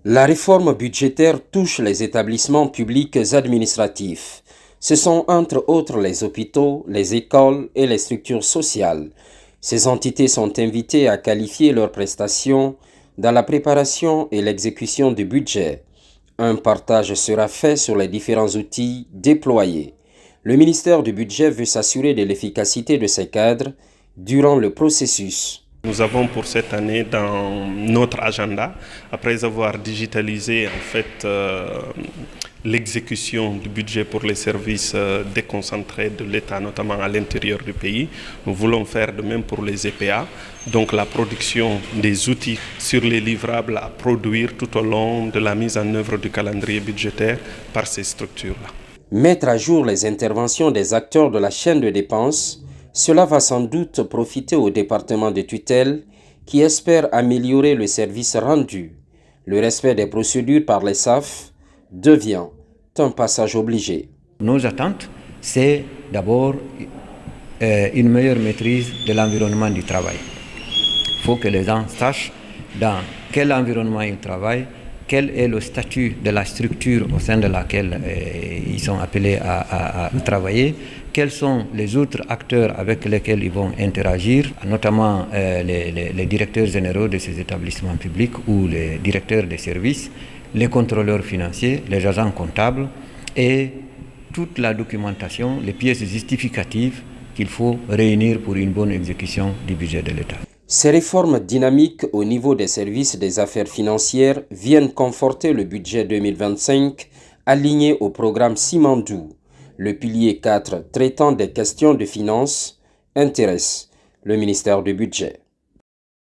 La réforme budgétaire touche les établissements publics administratifs. Ce sont entre autres les hôpitaux, les écoles et les structures sociales. Ces entités sont invitées à qualifier leurs prestations dans la préparation et l'exécution du budget. Un partage sera fait sur les différents outils déployés. Le ministère du Budget veut s'assurer de l'efficacité de ces cadres durant le processus. Nous avons pour cette année dans notre agenda, après avoir digitalisé l'exécution du budget pour les services déconcentrés de l'État, notamment à l'intérieur du pays, nous voulons faire de même pour les EPA, donc la production des outils sur les livrables à produire tout au long de la mise en œuvre du calendrier budgétaire par ces structures-là. Mettre à jour les interventions des acteurs de la chaîne de dépenses, cela va sans doute profiter au département de tutelle qui espère améliorer le service rendu. Le respect des procédures par les SAF devient un passage obligé. Nos attentes, c'est d'abord une meilleure maîtrise de l'environnement du travail. Il faut que les gens sachent dans quel environnement ils travaillent, quel est le statut de la structure au sein de laquelle ils sont appelés à travailler, quels sont les autres acteurs avec lesquels ils vont interagir, notamment les directeurs généraux de ces établissements publics ou les directeurs des services, les contrôleurs financiers, les agents comptables et toute la documentation, les pièces justificatives qu'il faut réunir pour une bonne exécution du budget de l'État. Ces réformes dynamiques au niveau des services des affaires financières viennent conforter le budget 2025 aligné au programme Simandou. Le pilier 4 traitant des questions de finances intéresse le ministère du Budget.